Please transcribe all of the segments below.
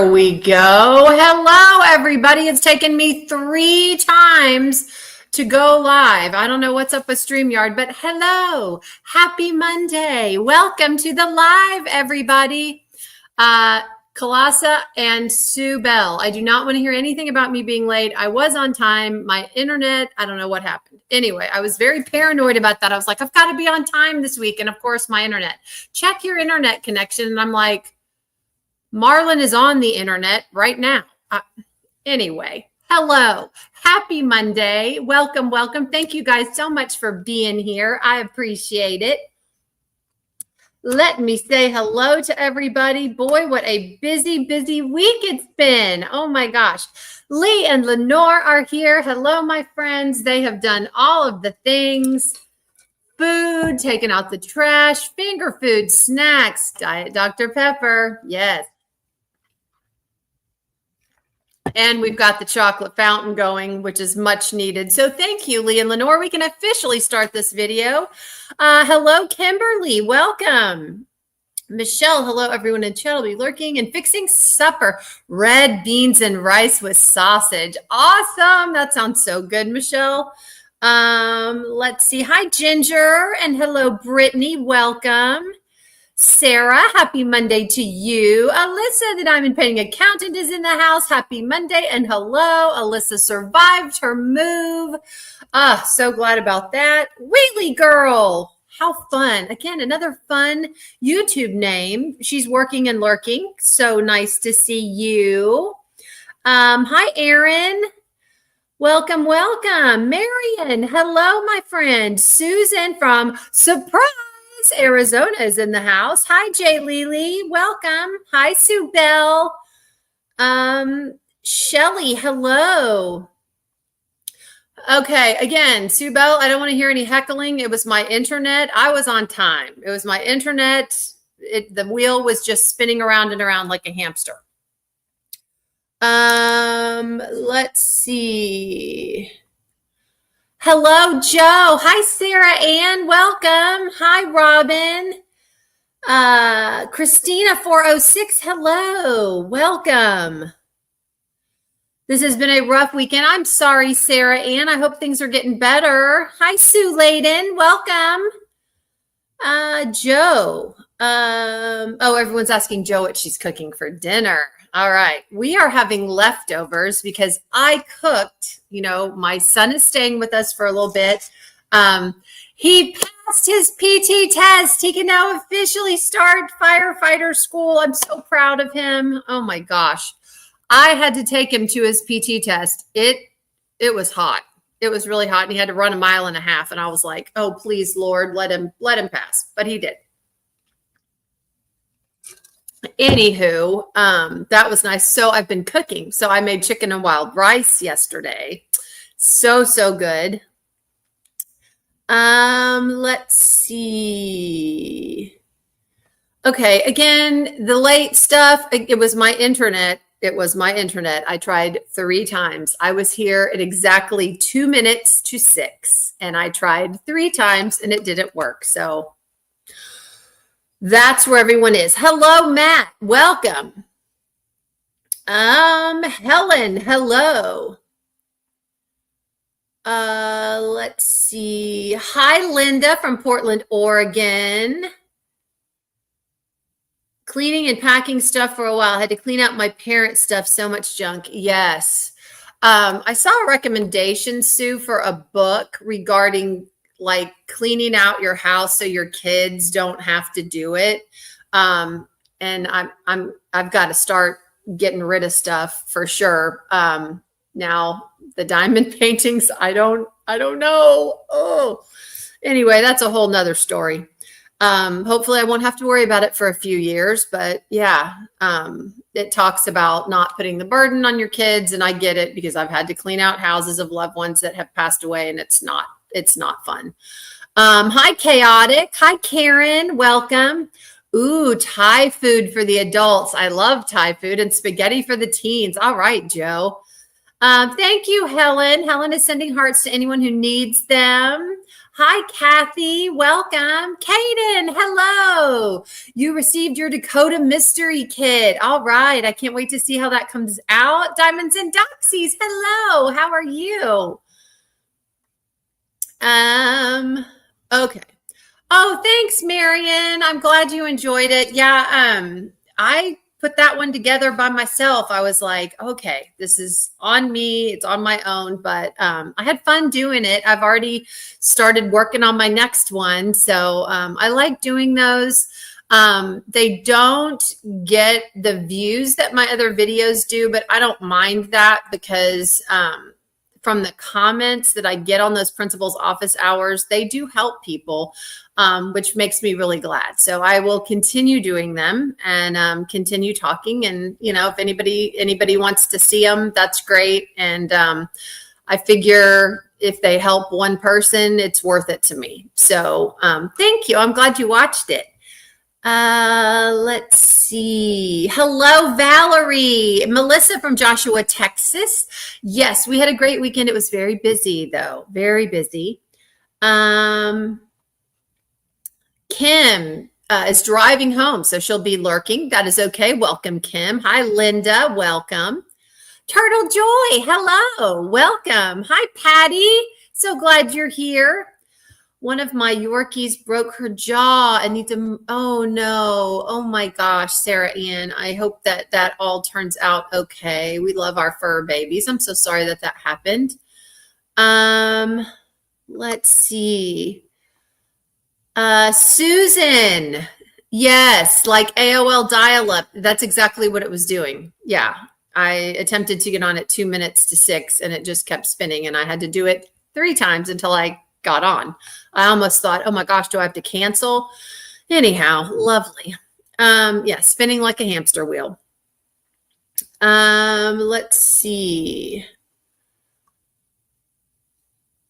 There we go. Hello, everybody. It's taken me 3 times to go live. I don't know what's up with StreamYard, but hello. Happy Monday. Welcome to the live, everybody. Kalasa and Sue Bell. I do not want to hear anything about me being late. I was on time. My internet, I don't know what happened. Anyway, I was very paranoid about that. I was like, I've got to be on time this week. And of course, my internet. Check your internet connection. And I'm like, Marlon is on the internet right now. Anyway, hello. Happy Monday. Welcome, welcome. Thank you guys so much for being here. I appreciate it. Let me say hello to everybody. Boy, what a busy, busy week it's been. Oh my gosh. Lee and Lenore are here. Hello, my friends. They have done all of the things. Food, taken out the trash, finger food, snacks, Diet Dr. Pepper. Yes. And we've got the chocolate fountain going, which is much needed. So thank you, Lee and Lenore. We can officially start this video. Hello, Kimberly. Welcome. Michelle, hello, everyone in chat will be lurking and fixing supper. Red beans and rice with sausage. Awesome. That sounds so good, Michelle. Let's see. Hi, Ginger. And hello, Brittany. Welcome. Sarah, happy Monday to you. Alyssa, the diamond painting accountant, is in the house. Happy Monday. And hello, Alyssa survived her move. So glad about that. Wheatley girl, how fun. Again, another fun YouTube name. She's working and lurking. So nice to see you. Hi, Erin. Welcome, welcome. Marion, hello, my friend. Susan from Surprise, Arizona is in the house. Hi, Jay Lily. Welcome. Hi, Sue Bell. Shelly, hello. Okay, again, Sue Bell, I don't want to hear any heckling. It was my internet. I was on time. It was my internet. The wheel was just spinning around and around like a hamster. Let's see. Hello, Joe. Hi, Sarah Ann. Welcome. Hi, Robin. Christina 406. Hello. Welcome. This has been a rough weekend. I'm sorry, Sarah Ann. I hope things are getting better. Hi, Sue Layden. Welcome. Joe. Everyone's asking Joe what she's cooking for dinner. All right. We are having leftovers because I cooked. You know, my son is staying with us for a little bit. He passed his PT test. He can now officially start firefighter school. I'm so proud of him. Oh my gosh. I had to take him to his PT test. It was hot. It was really hot. And he had to run 1.5 miles. And I was like, oh, please, Lord, let him pass. But he did. Anywho, that was nice. So I've been cooking. So I made chicken and wild rice yesterday. So good. Let's see. Okay. Again, the late stuff, it was my internet. I tried 3 times. I was here at exactly 2 minutes to 6 and I tried 3 times and it didn't work. So that's where everyone is. Hello, Matt. Welcome. Helen. Hello. Let's see. Hi, Linda from Portland, Oregon. Cleaning and packing stuff for a while. I had to clean out my parents' stuff. So much junk. Yes. I saw a recommendation, Sue, for a book regarding like cleaning out your house so your kids don't have to do it. And I've got to start getting rid of stuff for sure. Now the diamond paintings, I don't know. Oh, anyway, that's a whole nother story. Hopefully I won't have to worry about it for a few years, but yeah, it talks about not putting the burden on your kids. And I get it because I've had to clean out houses of loved ones that have passed away and it's not fun. Hi, Chaotic. Hi, Karen. Welcome. Ooh, Thai food for the adults. I love Thai food and spaghetti for the teens. All right, Joe. Thank you, Helen. Helen is sending hearts to anyone who needs them. Hi, Kathy. Welcome. Kaden, hello. You received your Dakota Mystery Kit. All right. I can't wait to see how that comes out. Diamonds and Doxies, hello. How are you? Okay. Oh, thanks, Marion. I'm glad you enjoyed it. Yeah, I put that one together by myself. I was like, okay, this is on me. It's on my own, but I had fun doing it. I've already started working on my next one. So I like doing those. They don't get the views that my other videos do, but I don't mind that because from the comments that I get on those principals' office hours, they do help people, which makes me really glad. So I will continue doing them and continue talking. And if anybody wants to see them, that's great. And I figure if they help one person, it's worth it to me. So thank you. I'm glad you watched it. Let's see. Hello, Valerie. Melissa from Joshua, Texas. Yes, we had a great weekend. It was very busy, though. Very busy. Kim is driving home, so she'll be lurking. That is okay. Welcome, Kim. Hi, Linda. Welcome. Turtle Joy. Hello. Welcome. Hi, Patty. So glad you're here. One of my Yorkies broke her jaw and needs to, oh no, oh my gosh, Sarah Ann, I hope that all turns out okay. We love our fur babies. I'm so sorry that happened. Let's see. Susan, yes, like AOL dial-up. That's exactly what it was doing. Yeah, I attempted to get on at 2 minutes to 6 and it just kept spinning and I had to do it 3 times until I got on. I almost thought, oh my gosh, do I have to cancel? Anyhow, lovely. Yeah, spinning like a hamster wheel. Let's see.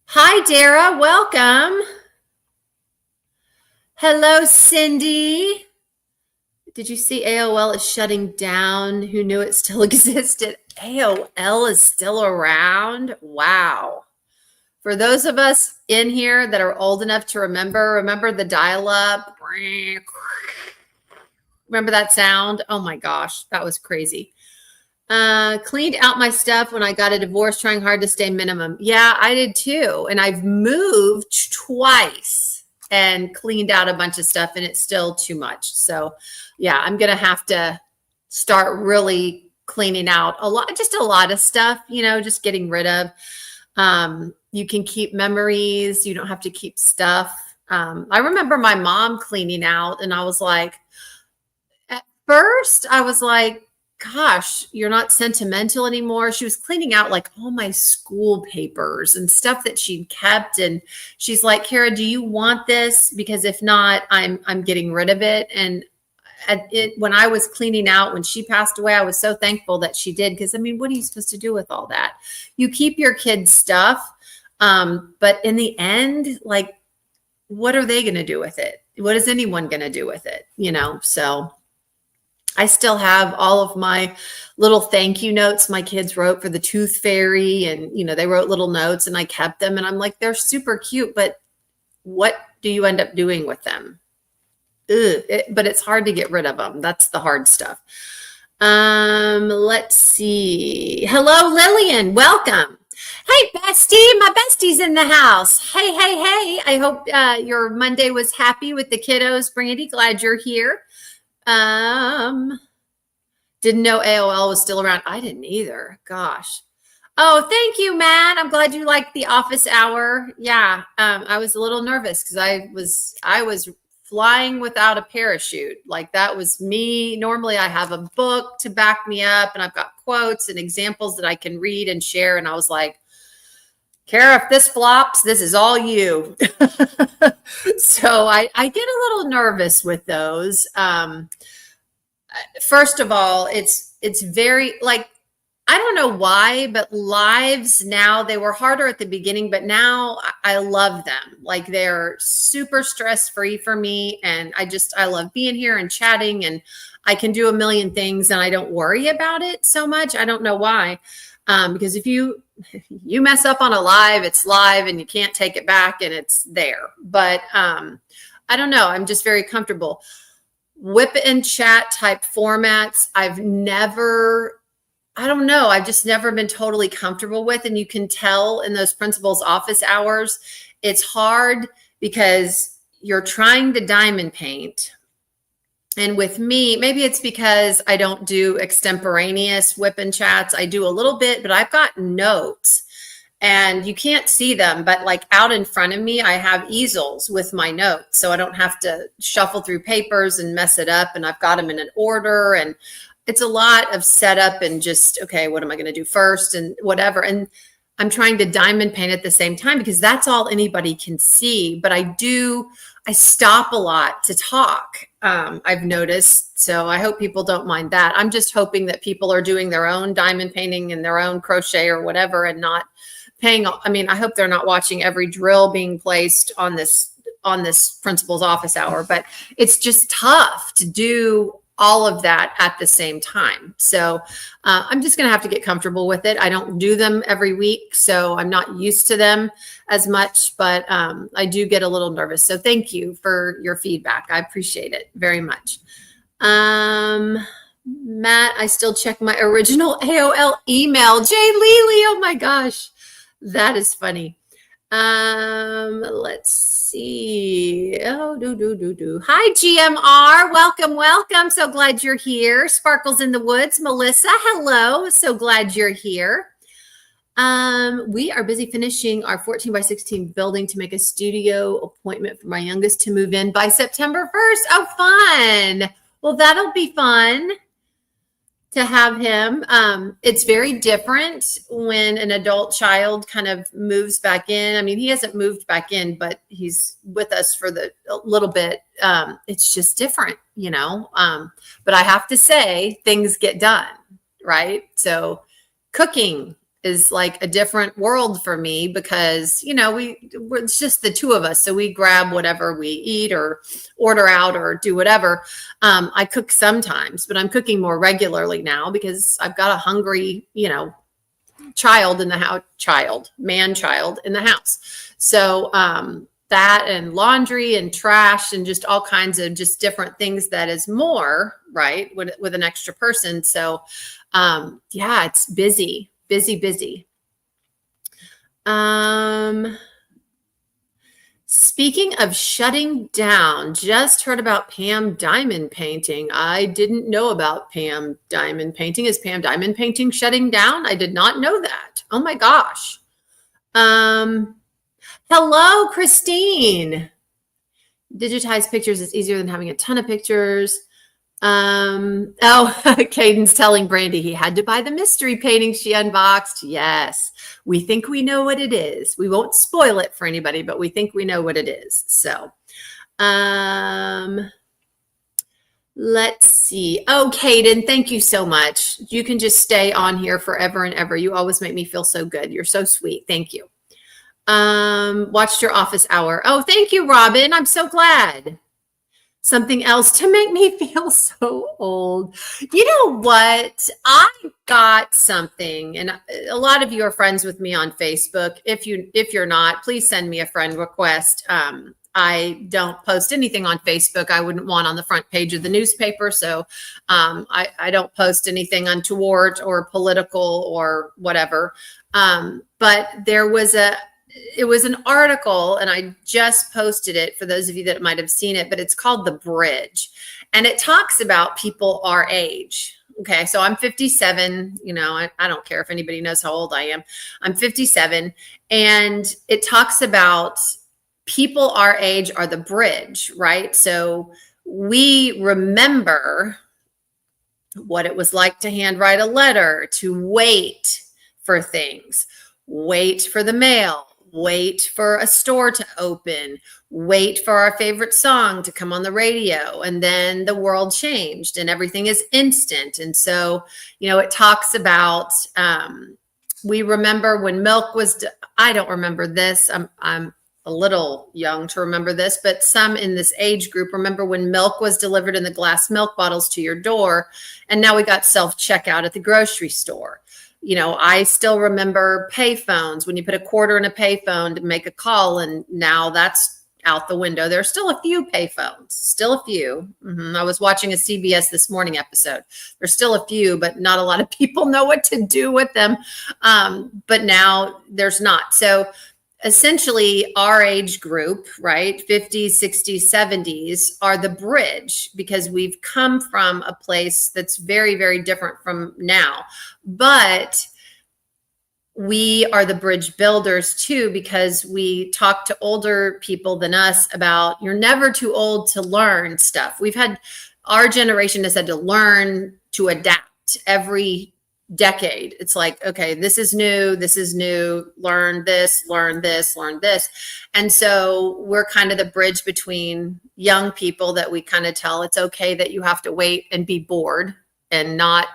Hi, Dara. Welcome. Hello, Cindy. Did you see AOL is shutting down? Who knew it still existed? AOL is still around? Wow. For those of us in here that are old enough to remember the dial-up? Remember that sound? Oh my gosh, that was crazy. Cleaned out my stuff when I got a divorce, trying hard to stay minimum. Yeah, I did too. And I've moved twice and cleaned out a bunch of stuff and it's still too much. So yeah, I'm going to have to start really cleaning out a lot of stuff, just getting rid of. You can keep memories. You don't have to keep stuff. I remember my mom cleaning out and I was like, at first I was like, gosh, you're not sentimental anymore. She was cleaning out like all my school papers and stuff that she'd kept. And she's like, Kara, do you want this? Because if not, I'm getting rid of it. And when I was cleaning out, when she passed away, I was so thankful that she did. Because I mean, what are you supposed to do with all that? You keep your kids' stuff. But in the end, like, what are they going to do with it? What is anyone going to do with it? So I still have all of my little thank you notes my kids wrote for the Tooth Fairy. And, they wrote little notes and I kept them. And I'm like, they're super cute, but what do you end up doing with them? But it's hard to get rid of them. That's the hard stuff. Let's see. Hello, Lillian. Welcome. Hey, bestie. My bestie's in the house. Hey. I hope your Monday was happy with the kiddos. Brandy, glad you're here. Didn't know AOL was still around. I didn't either. Gosh. Oh, thank you, Matt. I'm glad you liked the office hour. Yeah. I was a little nervous because I was flying without a parachute. Like that was me. Normally I have a book to back me up and I've got quotes and examples that I can read and share. And I was like, Kara, if this flops, this is all you. So I get a little nervous with those. First of all, it's very like I don't know why, but lives now, they were harder at the beginning, but now I love them. Like they're super stress free for me. And I love being here and chatting, and I can do a million things and I don't worry about it so much. I don't know why. Because if you mess up on a live, it's live and you can't take it back and it's there. But I don't know. I'm just very comfortable. Whip and chat type formats, I've just never been totally comfortable with. And you can tell in those principals' office hours, it's hard because you're trying to diamond paint. And with me, maybe it's because I don't do extemporaneous whip and chats. I do a little bit, but I've got notes and you can't see them, but like out in front of me, I have easels with my notes. So I don't have to shuffle through papers and mess it up. And I've got them in an order, and it's a lot of setup and just, okay, what am I going to do first and whatever. And I'm trying to diamond paint at the same time because that's all anybody can see. But I stop a lot to talk. I've noticed. So I hope people don't mind that. I'm just hoping that people are doing their own diamond painting and their own crochet or whatever and not paying. I mean, I hope they're not watching every drill being placed on this principal's office hour, but it's just tough to do all of that at the same time. So I'm just going to have to get comfortable with it. I don't do them every week, so I'm not used to them as much, but I do get a little nervous. So thank you for your feedback. I appreciate it very much. Matt, I still check my original AOL email. Jay Lely, oh my gosh, that is funny. Let's see. Oh, Hi, GMR. Welcome. So glad you're here. Sparkles in the Woods. Melissa, hello. So glad you're here. We are busy finishing our 14 by 16 building to make a studio appointment for my youngest to move in by September 1st. Oh, fun. Well, that'll be fun to have him. It's very different when an adult child kind of moves back in. I mean, he hasn't moved back in, but he's with us for a little bit. It's just different, you know. But I have to say, things get done, right? So cooking is like a different world for me because, you know, it's just the two of us. So we grab whatever we eat or order out or do whatever. I cook sometimes, but I'm cooking more regularly now because I've got a hungry, you know, child in the house, man-child in the house. So that and laundry and trash and just all kinds of just different things that is more, right, with an extra person. So yeah, it's busy. Speaking of shutting down, just heard about Pam diamond painting. I didn't know about Pam diamond painting. Is Pam diamond painting shutting down? I did not know that. Oh my gosh. Hello, Christine. Digitized pictures is easier than having a ton of pictures. Caden's telling Brandy he had to buy the mystery painting she unboxed. Yes, we think we know what it is. We won't spoil it for anybody, but we think we know what it is. So, let's see. Oh, Caden, thank you so much. You can just stay on here forever and ever. You always make me feel so good. You're so sweet. Thank you. Watched your office hour. Oh, thank you, Robin. I'm so glad. Something else to make me feel so old. You know what? I got something, and a lot of you are friends with me on Facebook. If you're not, please send me a friend request. I don't post anything on Facebook I wouldn't want on the front page of the newspaper. So I don't post anything untoward or political or whatever. But it was an article, and I just posted it for those of you that might have seen it, but it's called The Bridge. And it talks about people our age. Okay, so I'm 57. You know, I don't care if anybody knows how old I am. I'm 57. And it talks about people our age are the bridge, right? So we remember what it was like to handwrite a letter, to wait for things, wait for the mail, wait for a store to open, wait for our favorite song to come on the radio. And then the world changed and everything is instant. And so, it talks about, we remember when milk was, I don't remember this. I'm a little young to remember this, but some in this age group remember when milk was delivered in the glass milk bottles to your door. And now we got self-checkout at the grocery store. I still remember pay phones when you put a quarter in a pay phone to make a call. And now that's out the window. There are still a few pay phones, still a few. I was watching a CBS This Morning episode. There's still a few, but not a lot of people know what to do with them. But now there's not. So essentially our age group, right? 50s, 60s, 70s are the bridge because we've come from a place that's very, very different from now. But we are the bridge builders too, because we talk to older people than us about you're never too old to learn stuff. Our generation has had to learn to adapt every decade. It's like, okay, this is new, learn this. And so we're kind of the bridge between young people that we kind of tell it's okay that you have to wait and be bored and not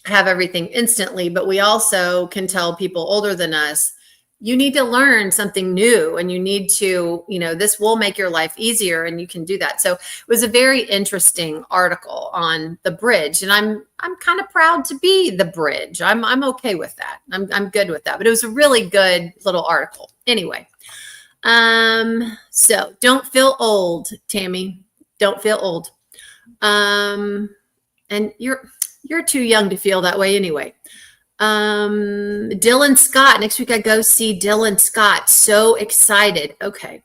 have everything instantly. But we also can tell people older than us, you need to learn something new and you need to, this will make your life easier and you can do that. So it was a very interesting article on the bridge. And I'm kind of proud to be the bridge. I'm okay with that. I'm good with that. But it was a really good little article. Anyway, so don't feel old, Tammy. Don't feel old. And you're too young to feel that way anyway. Dylan Scott. Next week I go see Dylan Scott. So excited. Okay.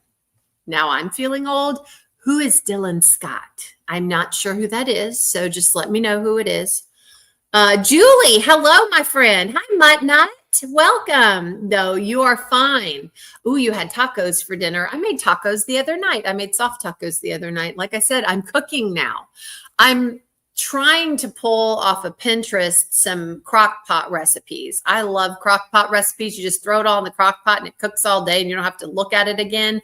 Now I'm feeling old. Who is Dylan Scott? I'm not sure who that is. So just let me know who it is. Julie. Hello, my friend. Hi, Mutt Nut. Welcome. No, you are fine. Ooh, you had tacos for dinner. I made tacos the other night. I made soft tacos the other night. Like I said, I'm cooking now. I'm trying to pull off of Pinterest some crock pot recipes. I love crock pot recipes. You just throw it all in the crock pot and it cooks all day and you don't have to look at it again.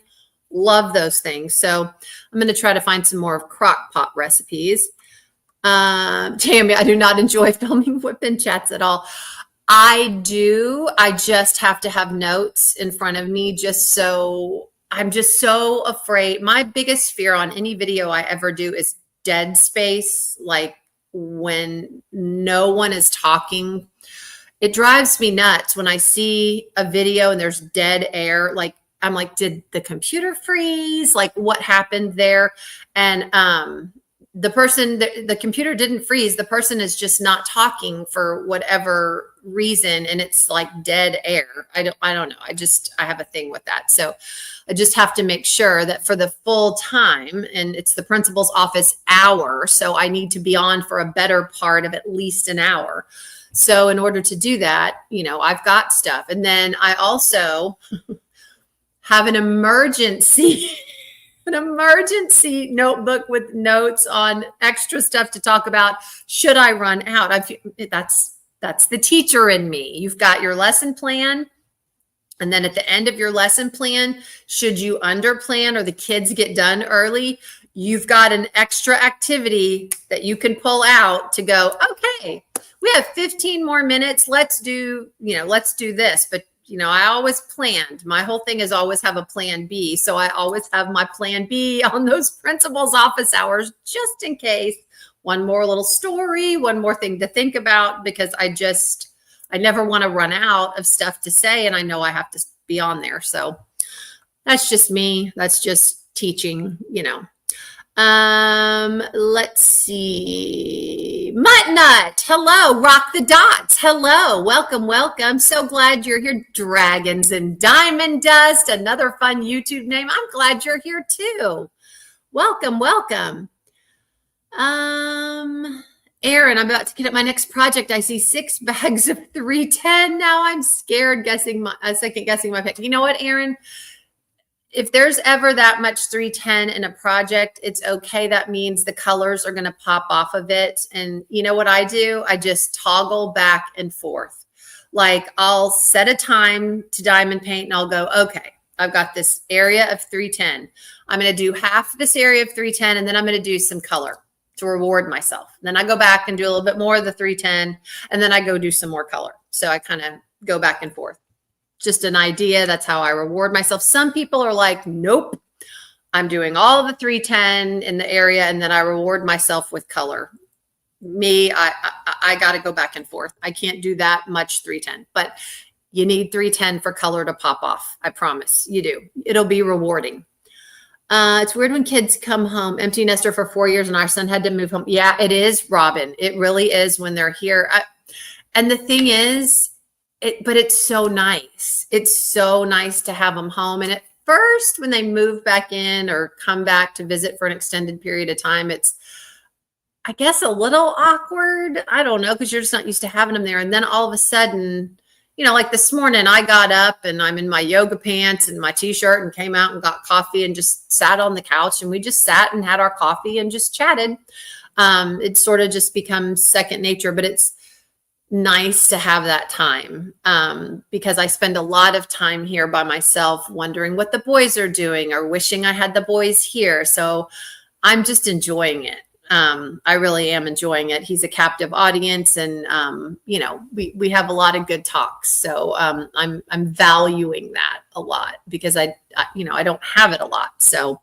Love those things. So I'm going to try to find some more of crock pot recipes. Tammy, I do not enjoy filming whip-in chats at all. I do. I just have to have notes in front of me I'm just so afraid. My biggest fear on any video I ever do is dead space, like when no one is talking. It drives me nuts when I see a video and there's dead air. Like, I'm like, did the computer freeze? Like, what happened there? And the computer didn't freeze. The person is just not talking for whatever reason. And it's like dead air. I don't know. I have a thing with that. So I just have to make sure that for the full time, and it's the principal's office hour. So I need to be on for a better part of at least an hour. So in order to do that, I've got stuff. And then I also have an emergency notebook with notes on extra stuff to talk about. Should I run out? That's the teacher in me. You've got your lesson plan. And then at the end of your lesson plan, should you underplan or the kids get done early, you've got an extra activity that you can pull out to go, okay, we have 15 more minutes. Let's do this. But I always planned. My whole thing is always have a plan B. So I always have my plan B on those principal's office hours, just in case. One more little story, one more thing to think about, because I never want to run out of stuff to say. And I know I have to be on there. So that's just me. That's just teaching, Let's see. Mutt Nut. Hello. Rock the Dots. Hello. Welcome. So glad you're here. Dragons and Diamond Dust. Another fun YouTube name. I'm glad you're here too. Welcome. Aaron, I'm about to get at my next project. I see 6 bags of 310. Now I'm scared second guessing my pick. You know what, Aaron? If there's ever that much 310 in a project, it's okay. That means the colors are going to pop off of it. And you know what I do? I just toggle back and forth. Like I'll set a time to diamond paint and I'll go, okay, I've got this area of 310. I'm going to do half this area of 310 and then I'm going to do some color to reward myself. Then I go back and do a little bit more of the 310 and then I go do some more color. So I kind of go back and forth. Just an idea. That's how I reward myself. Some people are like, nope, I'm doing all the 310 in the area and then I reward myself with color. Me, I got to go back and forth. I can't do that much 310, but you need 310 for color to pop off. I promise you do. It'll be rewarding. It's weird when kids come home, empty nester for 4 years and our son had to move home. Yeah, it is, Robin. It really is when they're here. And the thing is, but it's so nice. It's so nice to have them home. And at first, when they move back in or come back to visit for an extended period of time, it's, I guess, a little awkward. I don't know, because you're just not used to having them there. And then all of a sudden, you know, like this morning, I got up and I'm in my yoga pants and my t-shirt and came out and got coffee and just sat on the couch and we just sat and had our coffee and just chatted. It sort of just becomes second nature, but it's nice to have that time because I spend a lot of time here by myself wondering what the boys are doing or wishing I had the boys here. So I'm just enjoying it. I really am enjoying it. He's a captive audience and, you know, we have a lot of good talks. So, I'm valuing that a lot because I you know, I don't have it a lot. So,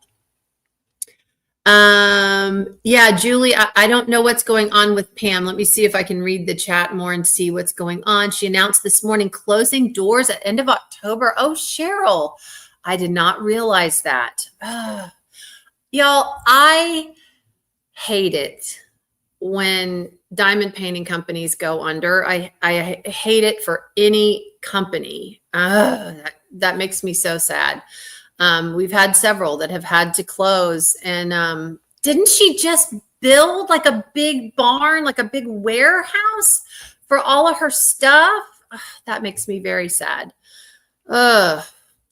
yeah, Julie, I don't know what's going on with Pam. Let me see if I can read the chat more and see what's going on. She announced this morning, closing doors at end of October. Oh, Cheryl, I did not realize that. Y'all, I hate it when diamond painting companies go under. I hate it for any company. That makes me so sad. We've had several that have had to close. And didn't she just build like a big barn, like a big warehouse for all of her stuff? That makes me very sad.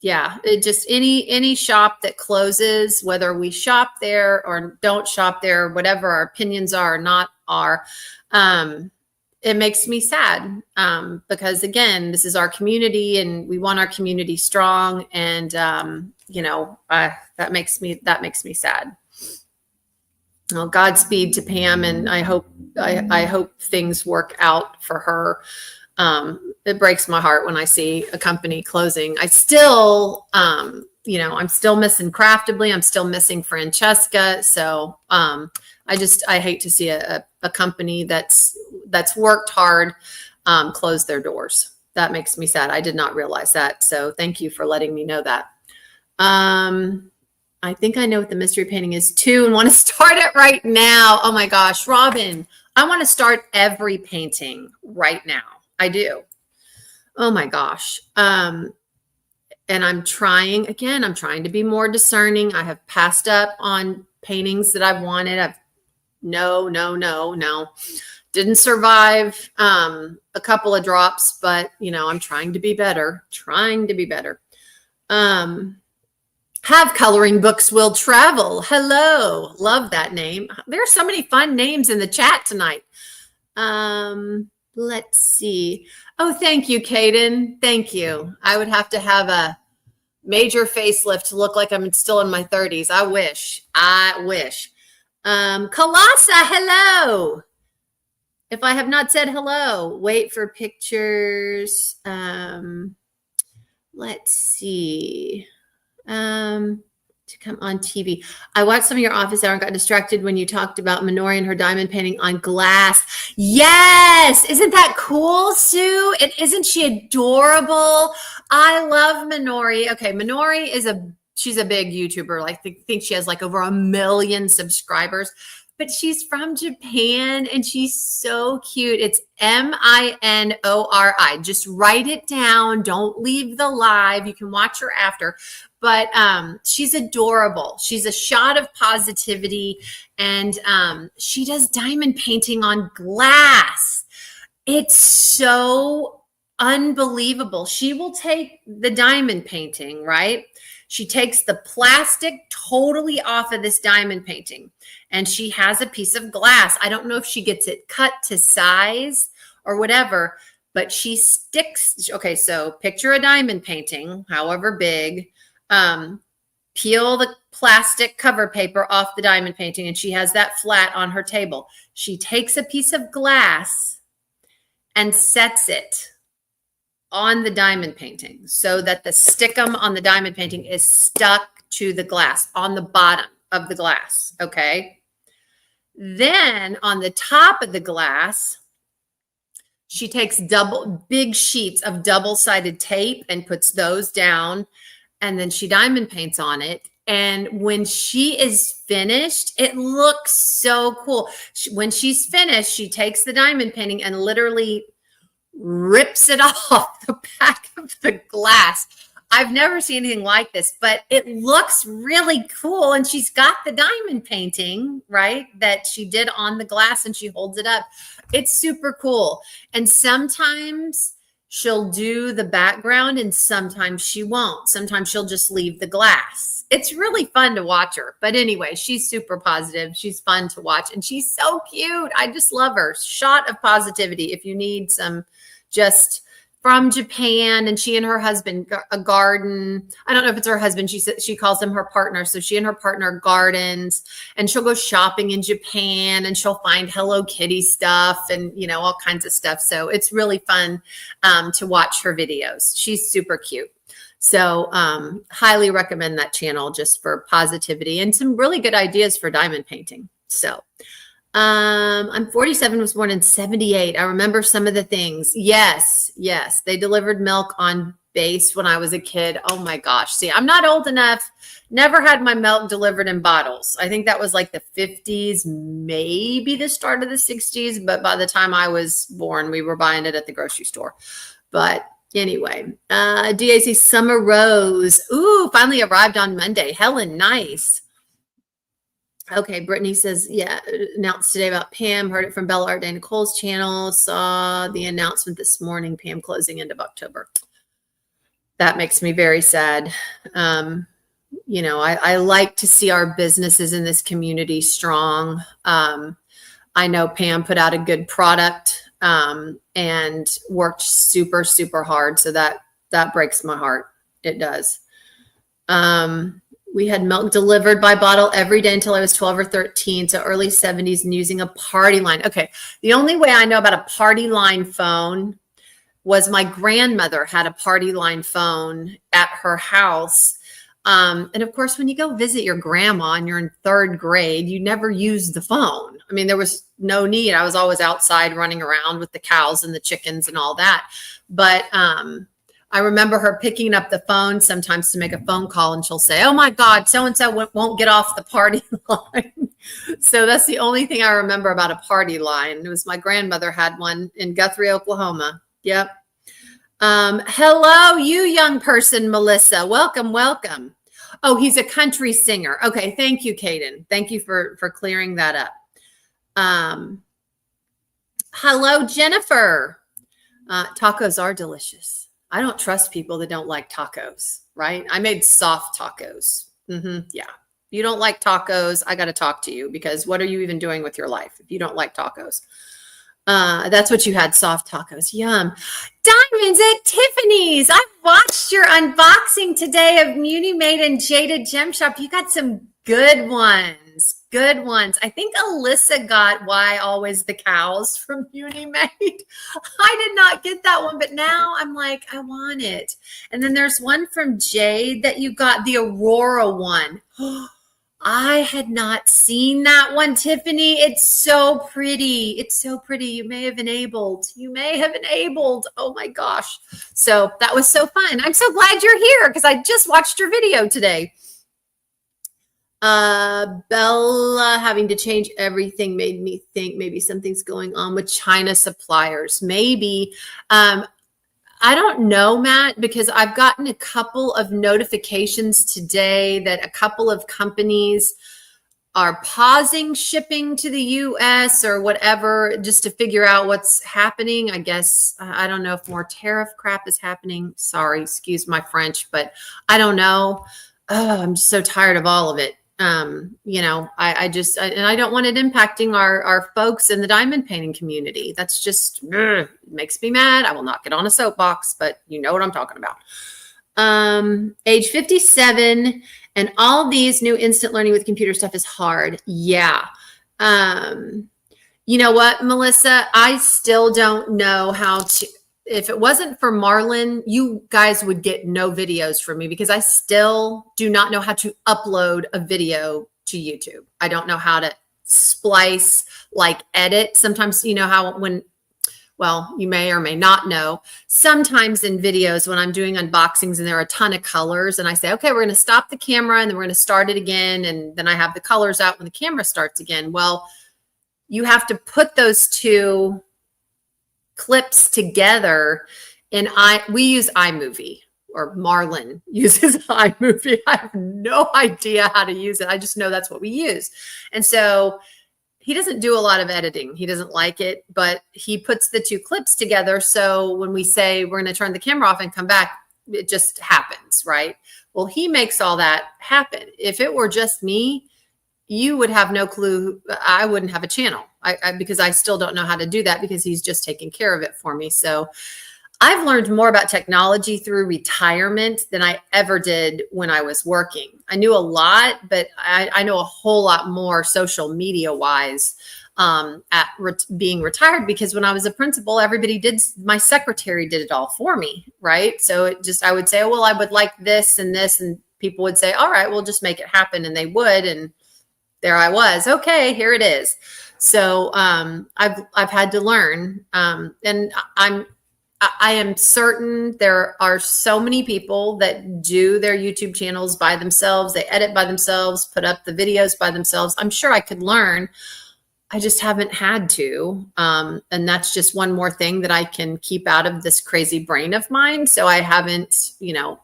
Yeah, it just any shop that closes, whether we shop there or don't shop there, whatever our opinions are or not are, it makes me sad because again, this is our community and we want our community strong, and you know, that makes me sad. Well, Godspeed to Pam, and I hope things work out for her. It breaks my heart when I see a company closing. I still, you know, I'm still missing Craftably. I'm still missing Francesca. So I hate to see a company that's worked hard close their doors. That makes me sad. I did not realize that. So thank you for letting me know that. I think I know what the mystery painting is too and want to start it right now. Oh my gosh, Robin, I want to start every painting right now. I do. Oh my gosh. And I'm trying to be more discerning. I have passed up on paintings that I've wanted. No. Didn't survive a couple of drops, but you know, I'm trying to be better. Have Coloring Books Will Travel. Hello. Love that name. There are so many fun names in the chat tonight. Let's see. Oh, thank you, Kaden. Thank you. I would have to have a major facelift to look like I'm still in my 30s. I wish. Kalasa, hello. If I have not said hello, wait for pictures. Let's see. To come on TV. I watched some of your office hour and got distracted when you talked about Minori and her diamond painting on glass. Yes. Isn't that cool, Sue? And isn't she adorable? I love Minori. Okay. Minori she's a big YouTuber. I think she has like over 1 million subscribers, but she's from Japan and she's so cute. It's Minori. Just write it down. Don't leave the live. You can watch her after. But she's adorable. She's a shot of positivity, and she does diamond painting on glass. It's so unbelievable. She will take the diamond painting, right? She takes the plastic totally off of this diamond painting, and she has a piece of glass. I don't know if she gets it cut to size or whatever, but she sticks. Okay, so picture a diamond painting, however big. Peel the plastic cover paper off the diamond painting, and she has that flat on her table. She takes a piece of glass and sets it on the diamond painting so that the stickum on the diamond painting is stuck to the glass on the bottom of the glass. Okay. Then on the top of the glass, she takes big sheets of double-sided tape and puts those down, and then she diamond paints on it. And when she is finished, it looks so cool. When she's finished, she takes the diamond painting and literally rips it off the back of the glass. I've never seen anything like this, but it looks really cool. And she's got the diamond painting, right, that she did on the glass, and she holds it up. It's super cool. And sometimes she'll do the background and sometimes she won't. Sometimes she'll just leave the glass. It's really fun to watch her. But anyway, she's super positive. She's fun to watch, and she's so cute. I just love her. Shot of positivity. If you need some just from Japan, and she and her husband a garden. I don't know if it's her husband. She calls him her partner. So she and her partner gardens, and she'll go shopping in Japan, and she'll find Hello Kitty stuff and, you know, all kinds of stuff. So it's really fun to watch her videos. She's super cute. So highly recommend that channel just for positivity and some really good ideas for diamond painting. So I'm 47, was born in 78. I remember some of the things. Yes. They delivered milk on base when I was a kid. Oh my gosh. See, I'm not old enough. Never had my milk delivered in bottles. I think that was like the 50s, maybe the start of the 60s. But by the time I was born, we were buying it at the grocery store. But anyway, DAC Summer Rose. Ooh, finally arrived on Monday. Helen, nice. Okay, Brittany says, yeah, announced today about Pam. Heard it from Bella Art Day Nicole's channel. Saw the announcement this morning, Pam closing end of October. That makes me very sad. You know, I like to see our businesses in this community strong. I know Pam put out a good product and worked super, super hard. So that breaks my heart. It does. We had milk delivered by bottle every day until I was 12 or 13, so early 70s, and using a party line. Okay, the only way I know about a party line phone was my grandmother had a party line phone at her house. And of course, when you go visit your grandma and you're in 3rd grade, you never use the phone. I mean, there was no need. I was always outside running around with the cows and the chickens and all that. But I remember her picking up the phone sometimes to make a phone call, and she'll say, oh my God, so-and-so won't get off the party line. So that's the only thing I remember about a party line. It was my grandmother had one in Guthrie, Oklahoma. Yep. Hello, you young person, Melissa. Welcome. Oh, he's a country singer. Okay. Thank you, Caden. Thank you for clearing that up. Hello, Jennifer. Tacos are delicious. I don't trust people that don't like tacos, right? I made soft tacos. Yeah. If you don't like tacos, I got to talk to you, because what are you even doing with your life if you don't like tacos? That's what you had, soft tacos. Yum. Diamonds at Tiffany's. I watched your unboxing today of Muni Made and Jaded Gem Shop. You got some good ones. Good ones. I think Alyssa got Why Always the Cows from Muni Made. I did not get that one, but now I'm like, I want it. And then there's one from Jade that you got, the Aurora one. I had not seen that one, Tiffany. It's so pretty. It's so pretty. You may have enabled. Oh my gosh. So that was so fun. I'm so glad you're here because I just watched your video today. Bella having to change everything made me think maybe something's going on with China suppliers. Maybe. I don't know, Matt, because I've gotten a couple of notifications today that a couple of companies are pausing shipping to the US or whatever, just to figure out what's happening. I guess, I don't know if more tariff crap is happening. Sorry, excuse my French, but I don't know. Oh, I'm just so tired of all of it. You know, and I don't want it impacting our folks in the diamond painting community. That's just makes me mad. I will not get on a soapbox, but you know what I'm talking about. Age 57, and all these new instant learning with computer stuff is hard. Yeah. You know what, Melissa? I still don't know how to. If it wasn't for Marlon, you guys would get no videos from me because I still do not know how to upload a video to YouTube. I don't know how to splice, like edit. Sometimes, you know how well, you may or may not know, sometimes in videos when I'm doing unboxings and there are a ton of colors and I say, okay, we're going to stop the camera and then we're going to start it again. And then I have the colors out when the camera starts again. Well, you have to put those two clips together, and we use iMovie, or Marlon uses iMovie. I have no idea how to use it. I just know that's what we use. And so he doesn't do a lot of editing. He doesn't like it, but he puts the two clips together. So when we say we're going to turn the camera off and come back, it just happens, right? Well, he makes all that happen. If it were just me, you would have no clue. I wouldn't have a channel because I still don't know how to do that because he's just taking care of it for me. So I've learned more about technology through retirement than I ever did when I was working. I knew a lot, but I know a whole lot more social media wise being retired, because when I was a principal, my secretary did it all for me, right? So I would say, oh, well, I would like this and this, and people would say, all right, we'll just make it happen. And they would, and there I was. Okay, here it is. So I've had to learn, and I am certain there are so many people that do their YouTube channels by themselves. They edit by themselves, put up the videos by themselves. I'm sure I could learn. I just haven't had to. And that's just one more thing that I can keep out of this crazy brain of mine. So I haven't,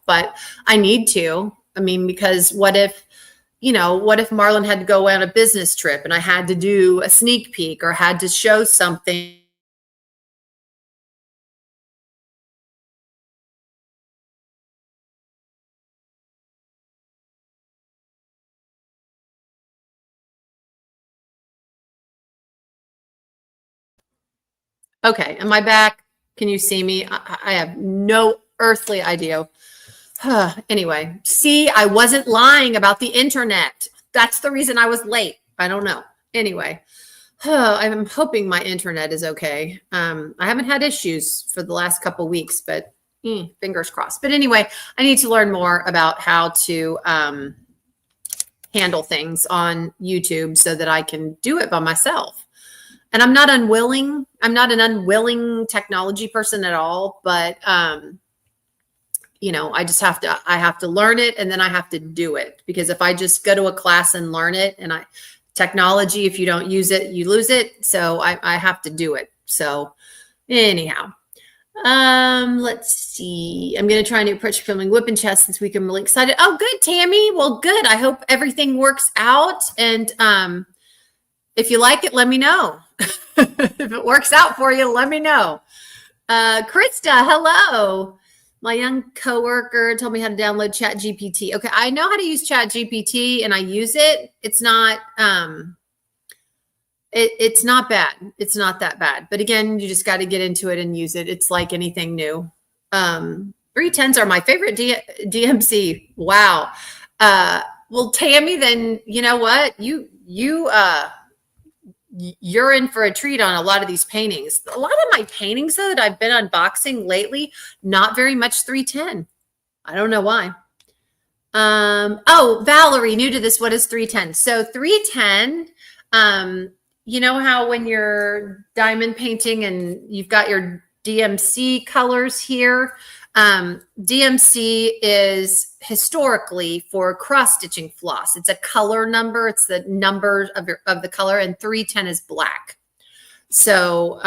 but I need to. I mean, because what if Marlon had to go on a business trip and I had to do a sneak peek or had to show something? Okay, am I back? Can you see me? I have no earthly idea. Anyway, see, I wasn't lying about the internet. That's the reason I was late. I don't know. Anyway, I'm hoping my internet is okay. I haven't had issues for the last couple weeks, but fingers crossed. But anyway, I need to learn more about how to handle things on YouTube so that I can do it by myself. And I'm not unwilling. I'm not an unwilling technology person at all, but I have to learn it, and then I have to do it, because if I just go to a class and learn it, and technology, if you don't use it, you lose it. So I have to do it. So anyhow, let's see. I'm going to try a new approach to filming whipping chest this week. I'm really excited. Oh, good, Tammy. Well, good. I hope everything works out. And if you like it, let me know. If it works out for you, let me know. Krista, hello. My young coworker told me how to download ChatGPT. Okay, I know how to use ChatGPT and I use it. It's not it's not bad. It's not that bad. But again, you just got to get into it and use it. It's like anything new. 310s are my favorite DMC. Wow. Well, Tammy, then you know what? You're in for a treat on a lot of these paintings. A lot of my paintings, though, that I've been unboxing lately, not very much 310. I don't know why. Oh, Valerie, new to this, what is 310? So 310, you know how when you're diamond painting and you've got your DMC colors here, DMC is historically for cross-stitching floss. It's a color number. It's the number of the color, and 310 is black. So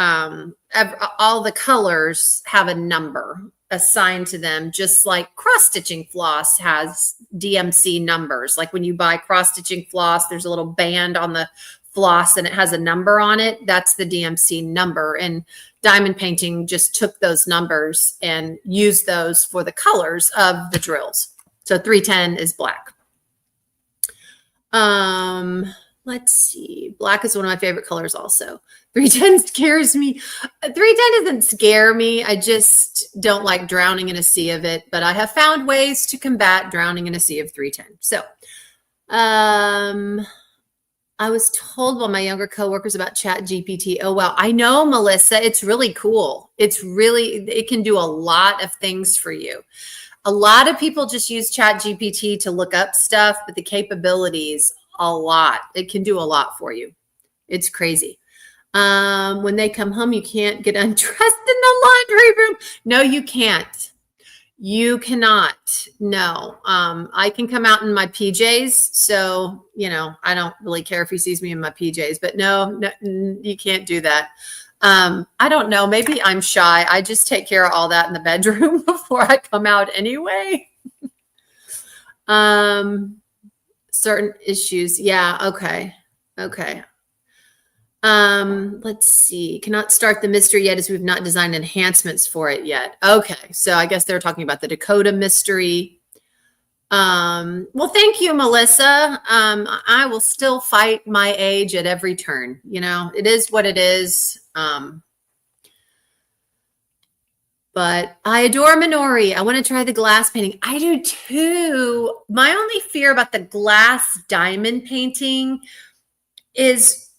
all the colors have a number assigned to them, just like cross-stitching floss has DMC numbers. Like when you buy cross-stitching floss, there's a little band on the floss and it has a number on it. That's the DMC number. And diamond painting just took those numbers and used those for the colors of the drills. So 310 is black. Let's see. Black is one of my favorite colors also. 310 scares me. 310 doesn't scare me. I just don't like drowning in a sea of it, but I have found ways to combat drowning in a sea of 310. So, I was told by my younger coworkers about Chat GPT. Oh, wow. I know, Melissa. It's really cool. It can do a lot of things for you. A lot of people just use Chat GPT to look up stuff, but the capabilities, a lot. It can do a lot for you. It's crazy. When they come home, you can't get undressed in the laundry room. No, you can't. You cannot. No. I can come out in my PJs. So, I don't really care if he sees me in my PJs, but no, you can't do that. I don't know. Maybe I'm shy. I just take care of all that in the bedroom before I come out anyway. Certain issues. Yeah. Okay. Let's see. Cannot start the mystery yet as we've not designed enhancements for it yet. Okay. So I guess they're talking about the Dakota mystery. Well, thank you, Melissa. I will still fight my age at every turn. It is what it is. But I adore Minori. I want to try the glass painting. I do too. My only fear about the glass diamond painting is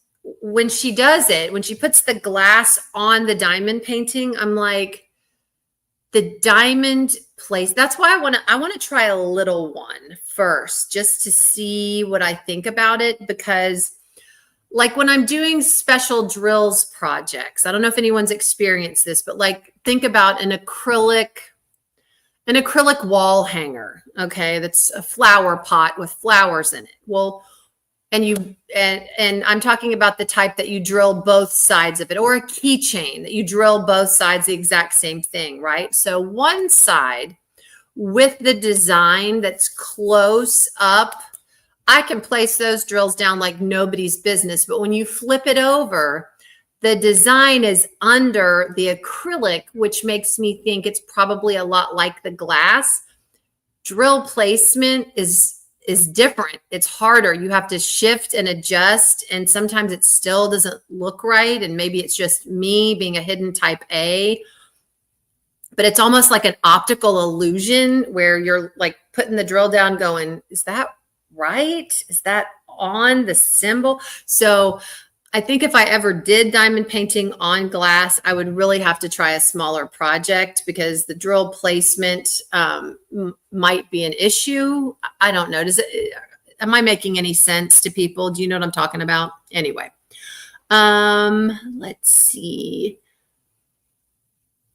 when she does it, when she puts the glass on the diamond painting, I'm like, the diamond place. That's why I want to try a little one first, just to see what I think about it. Because like when I'm doing special drills projects, I don't know if anyone's experienced this, but like think about an acrylic wall hanger. Okay. That's a flower pot with flowers in it. Well, and I'm talking about the type that you drill both sides of it, or a keychain that you drill both sides the exact same thing, right? So one side with the design that's close up, I can place those drills down like nobody's business. But when you flip it over, the design is under the acrylic, which makes me think it's probably a lot like the glass. Drill placement is different. It's harder. You have to shift and adjust. And sometimes it still doesn't look right. And maybe it's just me being a hidden type A, but it's almost like an optical illusion where you're like putting the drill down going, is that right? Is that on the symbol? So I think if I ever did diamond painting on glass, I would really have to try a smaller project because the drill placement might be an issue. I don't know. Am I making any sense to people? Do you know what I'm talking about? Anyway, let's see.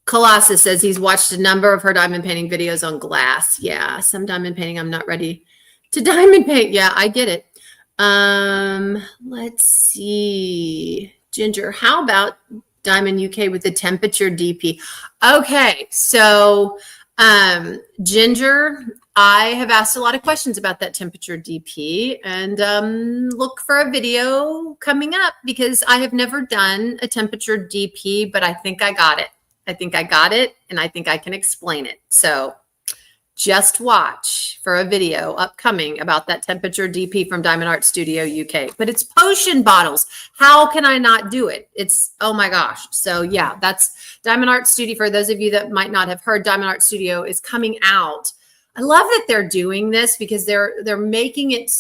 Colossus says he's watched a number of her diamond painting videos on glass. Yeah, some diamond painting I'm not ready to diamond paint. Yeah, I get it. Let's see. Ginger, how about Diamond UK with the temperature DP? Okay, so Ginger, I have asked a lot of questions about that temperature DP, and look for a video coming up because I have never done a temperature DP, but I think I got it. And I think I can explain it. So just watch for a video upcoming about that temperature DP from Diamond Art Studio UK. But it's potion bottles. How can I not do it? It's, oh my gosh. So yeah, that's Diamond Art Studio. For those of you that might not have heard, Diamond Art Studio is coming out. I love that they're doing this because they're making it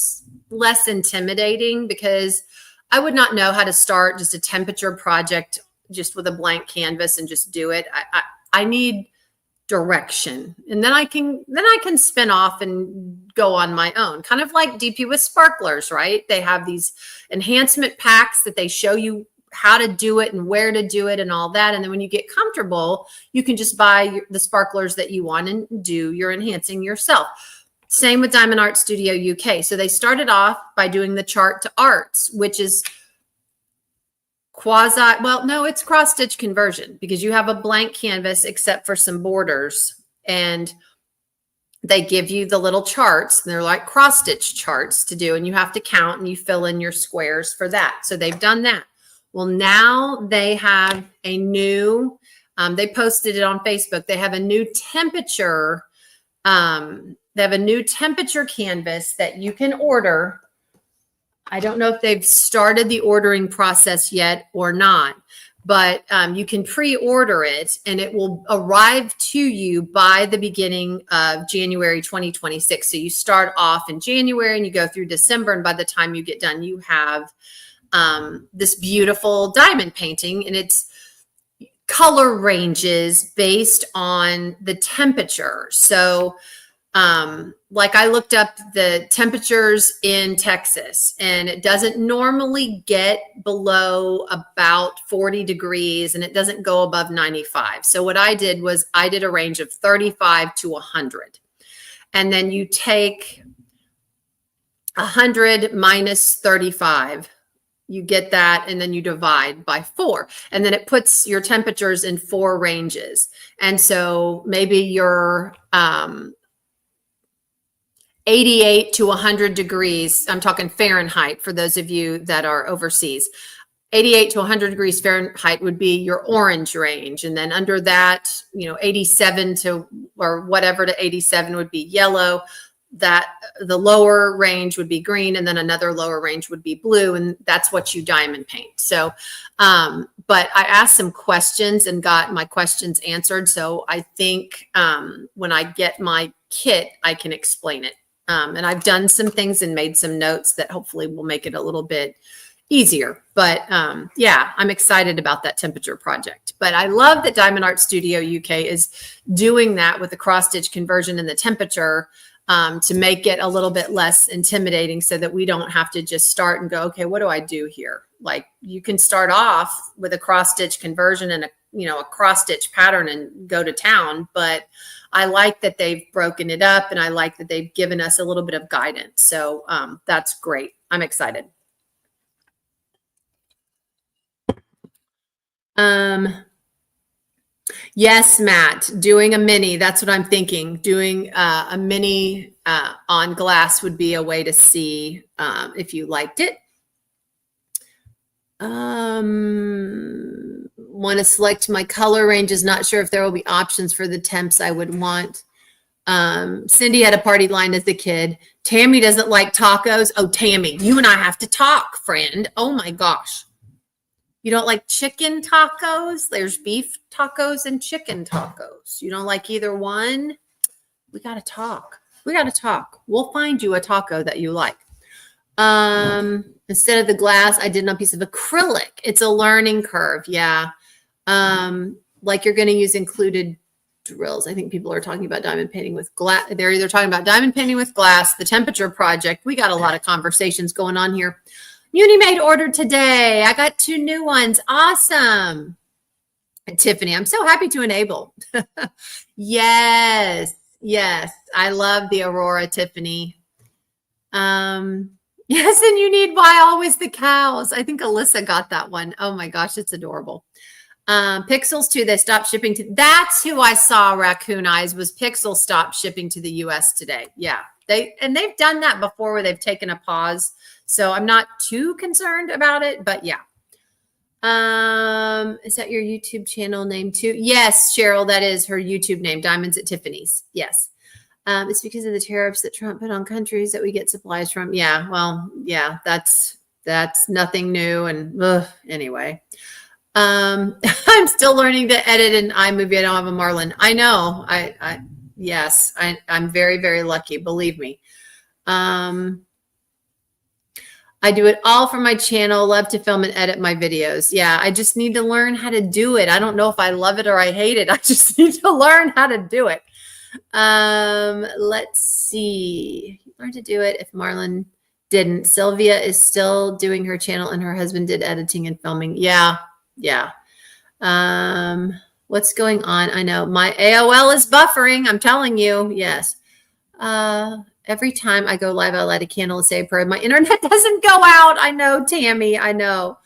less intimidating, because I would not know how to start just a temperature project just with a blank canvas and just do it. I need direction, and then I can spin off and go on my own, kind of like DP with sparklers, right? They have these enhancement packs that they show you how to do it and where to do it and all that. And then when you get comfortable, you can just buy the sparklers that you want and do your enhancing yourself. Same with Diamond Art Studio UK. So they started off by doing the chart to arts, which is it's cross stitch conversion, because you have a blank canvas except for some borders, and they give you the little charts, and they're like cross stitch charts to do, and you have to count and you fill in your squares for that. So they've done that. Well, now they have a new, they posted it on Facebook. They have a new temperature. They have a new temperature canvas that you can order. I don't know if they've started the ordering process yet or not, but you can pre-order it and it will arrive to you by the beginning of January 2026. So you start off in January and you go through December, and by the time you get done, you have this beautiful diamond painting, and it's color ranges based on the temperature. So like I looked up the temperatures in Texas, and it doesn't normally get below about 40 degrees, and it doesn't go above 95. So what I did was I did a range of 35 to 100. And then you take 100 minus 35, you get that, and then you divide by 4, and then it puts your temperatures in 4 ranges. And so maybe you're 88 to 100 degrees. I'm talking Fahrenheit for those of you that are overseas. 88 to 100 degrees Fahrenheit would be your orange range. And then under that, 87 to or whatever to 87 would be yellow. That the lower range would be green, and then another lower range would be blue, and that's what you diamond paint. So, but I asked some questions and got my questions answered. So I think when I get my kit, I can explain it. And I've done some things and made some notes that hopefully will make it a little bit easier. But yeah, I'm excited about that temperature project. But I love that Diamond Art Studio UK is doing that with the cross stitch conversion and the temperature to make it a little bit less intimidating, so that we don't have to just start and go, okay, what do I do here? Like, you can start off with a cross stitch conversion and a cross stitch pattern and go to town. But I like that they've broken it up, and I like that they've given us a little bit of guidance. So that's great. I'm excited. Yes, Matt, doing a mini. That's what I'm thinking. Doing a mini on glass would be a way to see if you liked it. Want to select my color ranges. Not sure if there will be options for the temps I would want. Cindy had a party line as a kid. Tammy doesn't like tacos. Oh, Tammy, you and I have to talk, friend. Oh my gosh. You don't like chicken tacos? There's beef tacos and chicken tacos. You don't like either one? We got to talk. We got to talk. We'll find you a taco that you like. Instead of the glass, I did on a piece of acrylic. It's a learning curve. Yeah. Like you're going to use included drills. I think people are talking about diamond painting with glass. They're either talking about diamond painting with glass, the temperature project. We got a lot of conversations going on here. Unimade ordered today. I got 2 new ones. Awesome. And Tiffany, I'm so happy to enable. Yes. Yes. I love the Aurora, Tiffany. Yes, and you need why always the cows. I think Alyssa got that one. Oh my gosh, it's adorable. Pixels too, they stopped shipping to, that's who I saw, Raccoon Eyes, was Pixel stopped shipping to the US today. Yeah, they've done that before where they've taken a pause. So I'm not too concerned about it, but yeah. Is that your YouTube channel name too? Yes, Cheryl, that is her YouTube name, Diamonds at Tiffany's. Yes. It's because of the tariffs that Trump put on countries that we get supplies from. Yeah, well, yeah, that's nothing new. And anyway, I'm still learning to edit in iMovie. I don't have a Marlin. I know. Yes, I'm very, very lucky. Believe me. I do it all for my channel. Love to film and edit my videos. Yeah, I just need to learn how to do it. I don't know if I love it or I hate it. I just need to learn how to do it. Let's see. Learn to do it if Marlon didn't. Sylvia is still doing her channel and her husband did editing and filming. Yeah. Yeah. What's going on? I know my AOL is buffering. I'm telling you. Yes. Every time I go live, I light a candle and say a prayer. My internet doesn't go out. I know, Tammy. I know.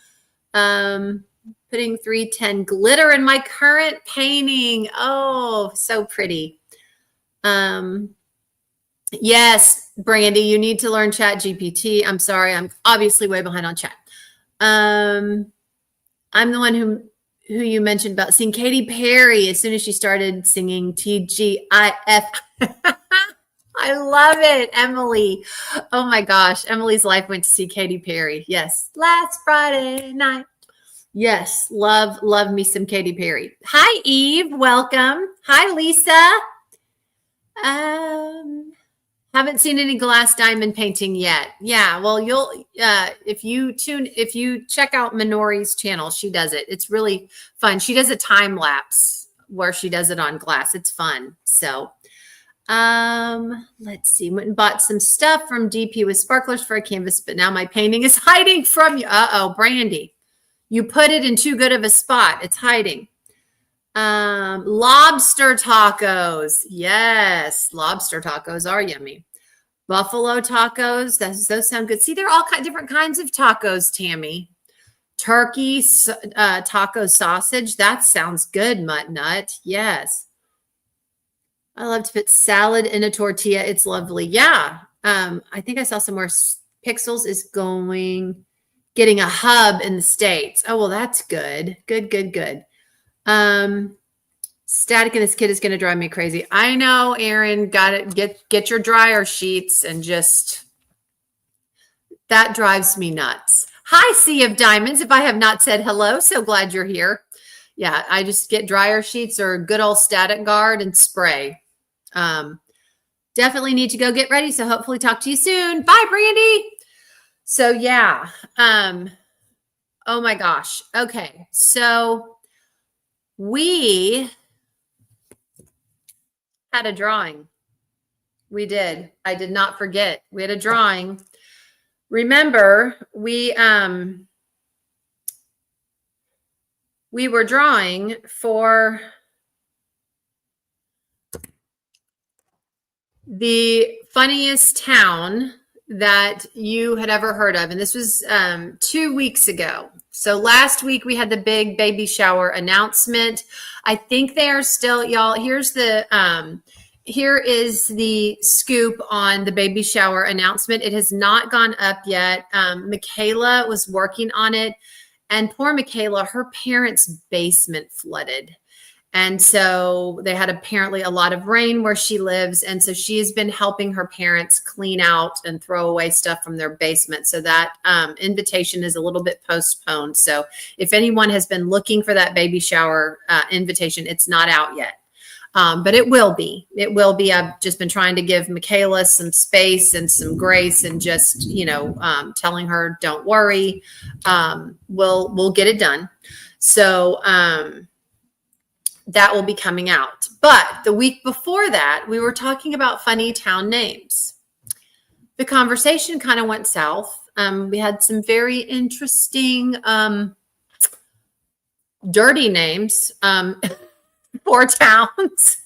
Putting 310 glitter in my current painting. Oh, so pretty. Yes, Brandy, you need to learn Chat GPT. I'm sorry. I'm obviously way behind on chat. I'm the one who you mentioned about seeing Katy Perry as soon as she started singing TGIF. I love it, Emily. Oh my gosh. Emily's life went to see Katy Perry. Yes. Last Friday night. Yes. Love me some Katy Perry. Hi, Eve. Welcome. Hi, Lisa. Haven't seen any glass diamond painting yet. Yeah. Well, you'll, if you check out Minori's channel, she does it. It's really fun. She does a time lapse where she does it on glass. It's fun. So, let's see. Went and bought some stuff from DP with sparklers for a canvas, but now my painting is hiding from you. Uh-oh, Brandy. You put it in too good of a spot. It's hiding. Lobster tacos. Yes, lobster tacos are yummy. Buffalo tacos. Those sound good. See, they're all different kinds of tacos, Tammy. Turkey taco sausage. That sounds good, Mutt Nut. Yes. I love to put salad in a tortilla. It's lovely. Yeah. I think I saw somewhere Pixels is getting a hub in the States. Oh, well, that's good. Good. Static in this kid is going to drive me crazy. I know, Aaron. Got it. Get your dryer sheets and just, that drives me nuts. Hi, Sea of Diamonds. If I have not said hello, so glad you're here. Yeah, I just get dryer sheets or good old Static Guard and spray. Definitely need to go get ready. So hopefully talk to you soon. Bye, Brandy. So yeah. Oh my gosh. Okay. So we had a drawing. We did. I did not forget. We had a drawing. Remember, we were drawing for the funniest town that you had ever heard of. And this was 2 weeks ago. So last week we had the big baby shower announcement. I think they are still, y'all, here is the scoop on the baby shower announcement. It has not gone up yet. Michaela was working on it, and poor Michaela, her parents' basement flooded. And so they had apparently a lot of rain where she lives. And so she has been helping her parents clean out and throw away stuff from their basement. So that invitation is a little bit postponed. So if anyone has been looking for that baby shower invitation, it's not out yet. But it will be. It will be. I've just been trying to give Michaela some space and some grace and just, telling her, don't worry. We'll get it done. So, that will be coming out. But the week before that, we were talking about funny town names. The conversation kind of went south. We had some very interesting, dirty names for towns.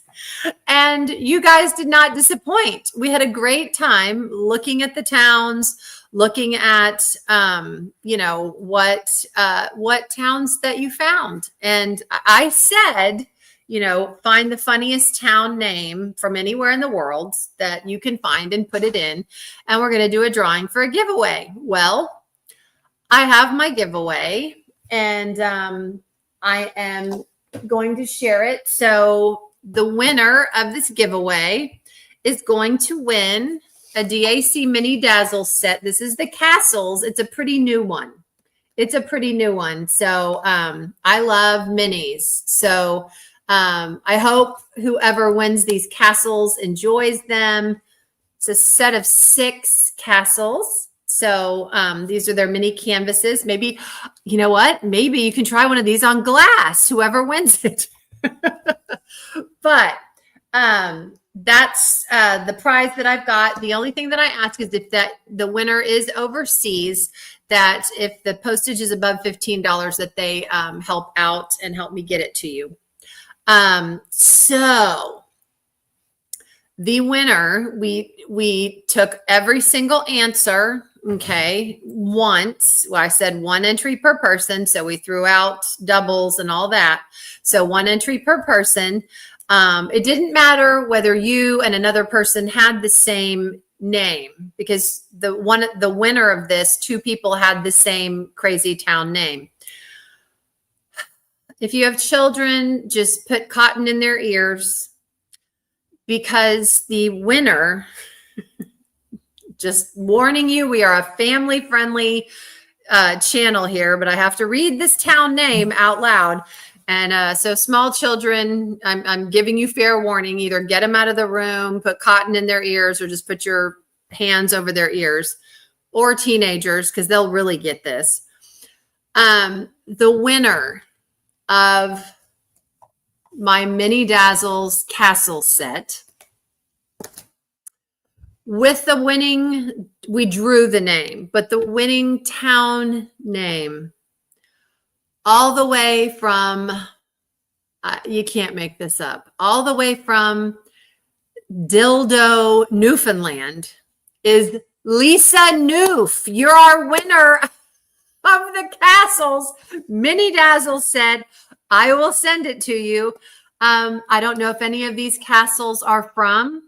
And you guys did not disappoint. We had a great time looking at the towns, looking at, what towns that you found. And I said, find the funniest town name from anywhere in the world that you can find and put it in. And we're going to do a drawing for a giveaway. Well, I have my giveaway, and I am going to share it. So the winner of this giveaway is going to win a DAC Mini Dazzle set. This is the Castles. It's a pretty new one. So I love minis. So I hope whoever wins these castles enjoys them. It's a set of 6 castles. So these are their mini canvases. Maybe, you know what? Maybe you can try one of these on glass, whoever wins it. But that's the prize that I've got. The only thing that I ask is if the winner is overseas, that if the postage is above $15, that they help out and help me get it to you. So the winner, we took every single answer. Okay. Once, well, I said 1 entry per person. So we threw out doubles and all that. So 1 entry per person. It didn't matter whether you and another person had the same name, because the winner of this, 2 people had the same crazy town name. If you have children, just put cotton in their ears. because the winner, just warning you, we are a family-friendly channel here, but I have to read this town name out loud. And so small children, I'm giving you fair warning, either get them out of the room, put cotton in their ears, or just put your hands over their ears, or teenagers, because they'll really get this. The winner of my Mini Dazzles Castle set, with the winning, we drew the name, but the winning town name, all the way from, you can't make this up, all the way from Dildo, Newfoundland, is Lisa Noof. You're our winner of the Castles Mini Dazzle set. I will send it to you. I don't know if any of these castles are from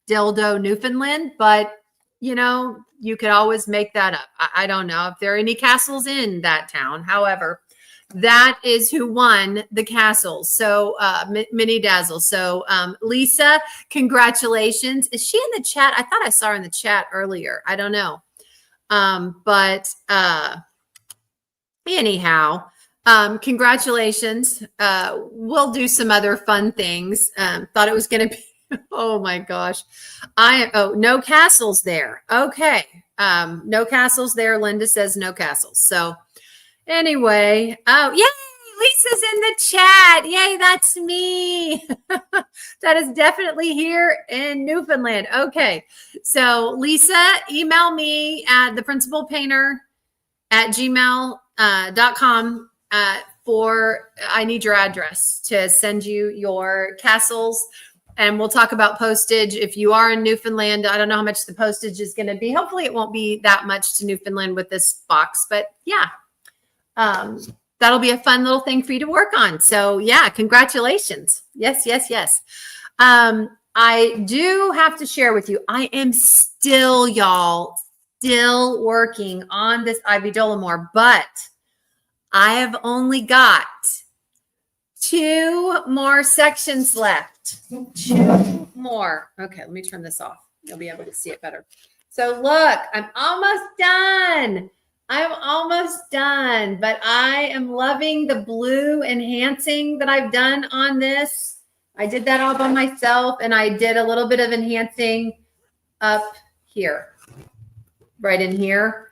Dildo, Newfoundland, but you know, you could always make that up. I don't know if there are any castles in that town. However, that is who won the castles. So Mini Dazzle. So Lisa, congratulations. Is she in the chat? I thought I saw her in the chat earlier. I don't know. But anyhow, congratulations. We'll do some other fun things. Thought it was going to be, oh my gosh. No castles there. Okay. No castles there. Linda says no castles. So anyway, oh, yay, Lisa's in the chat. Yay, that's me. That is definitely here in Newfoundland. Okay. So Lisa, email me at theprincipalpainter@gmail.com for, I need your address to send you your castles. And we'll talk about postage. If you are in Newfoundland, I don't know how much the postage is going to be. Hopefully it won't be that much to Newfoundland with this box, but yeah, that'll be a fun little thing for you to work on. So yeah, congratulations. Yes, yes, yes. I do have to share with you, I am still, y'all, still working on this Ivy Dollamore, but I have only got 2 more sections left. 2 more. Okay, let me turn this off. You'll be able to see it better. So look, I'm almost done. I'm almost done, but I am loving the blue enhancing that I've done on this. I did that all by myself, and I did a little bit of enhancing up here, right in here.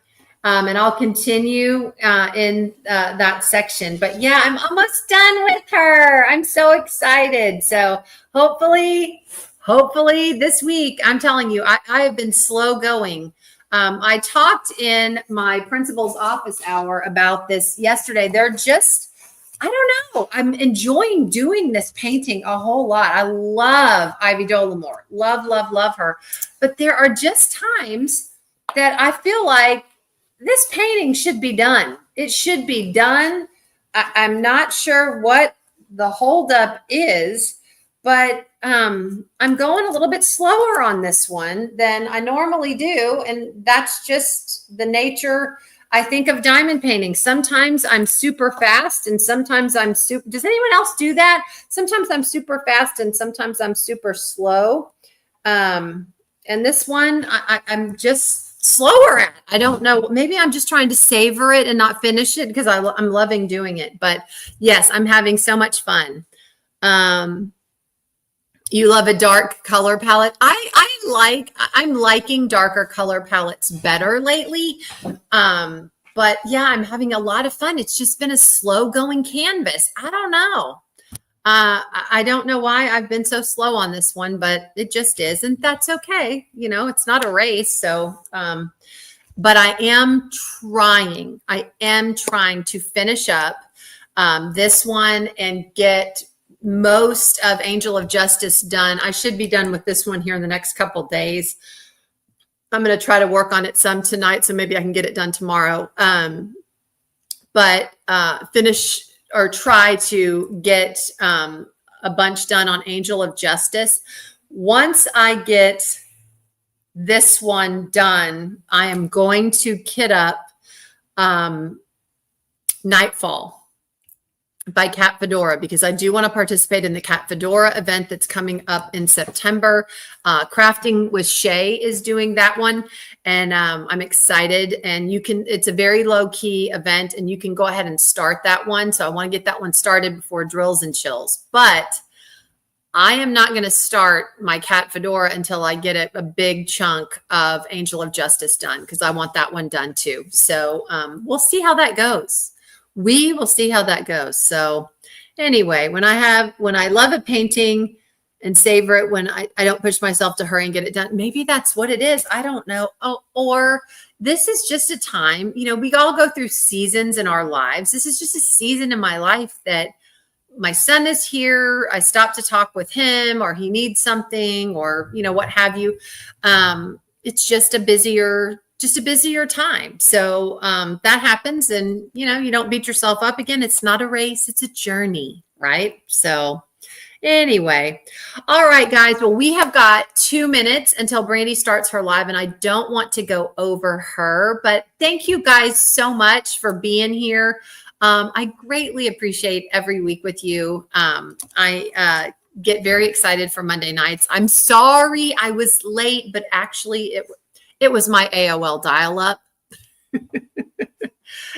And I'll continue in that section. But yeah, I'm almost done with her. I'm so excited. So hopefully this week, I'm telling you, I have been slow going. I talked in my principal's office hour about this yesterday. They're just, I don't know. I'm enjoying doing this painting a whole lot. I love Ivy Dollamore. Love, love, love her. But there are just times that I feel like this painting should be done. It should be done. I'm not sure what the holdup is, but I'm going a little bit slower on this one than I normally do. And that's just the nature, I think, of diamond painting. Sometimes I'm super fast and sometimes I'm super, does anyone else do that? Sometimes I'm super fast and sometimes I'm super slow. And this one, I'm just slower at. I don't know. Maybe I'm just trying to savor it and not finish it because I'm loving doing it. But yes, I'm having so much fun. You love a dark color palette. I'm liking darker color palettes better lately. But yeah, I'm having a lot of fun. It's just been a slow going canvas. I don't know. I don't know why I've been so slow on this one, but it just is. And that's okay. You know, it's not a race. So, but I am trying to finish up this one and get most of Angel of Justice done. I should be done with this one here in the next couple days. I'm going to try to work on it some tonight, so maybe I can get it done tomorrow. But finish or try to get a bunch done on Angel of Justice. Once I get this one done, I am going to kit up Nightfall. by Cat Fedora, because I do want to participate in the Cat Fedora event that's coming up in September. Crafting with Shay is doing that one, and I'm excited. And it's a very low key event, and you can go ahead and start that one. So I want to get that one started before Drills and Chills. But I am not going to start my Cat Fedora until I get a big chunk of Angel of Justice done, because I want that one done too. So we'll see how that goes. We will see how that goes. So anyway, when I love a painting and savor it, when I don't push myself to hurry and get it done, maybe that's what it is. I don't know. Oh, or this is just a time, we all go through seasons in our lives. This is just a season in my life that my son is here. I stopped to talk with him, or he needs something, or, what have you. It's just a busier time. So that happens, and you don't beat yourself up. Again, it's not a race, it's a journey, right? So anyway, all right, guys. Well, we have got 2 minutes until Brandy starts her live, and I don't want to go over her, but thank you guys so much for being here. I greatly appreciate every week with you. I get very excited for Monday nights. I'm sorry I was late, but actually it was my AOL dial-up.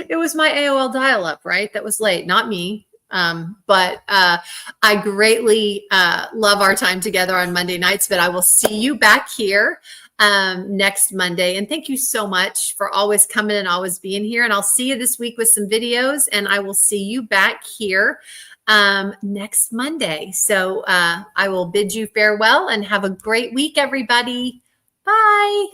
It was my AOL dial-up, right? That was late, not me. But I greatly love our time together on Monday nights, but I will see you back here next Monday. And thank you so much for always coming and always being here. And I'll see you this week with some videos, and I will see you back here next Monday. So I will bid you farewell and have a great week, everybody. Bye.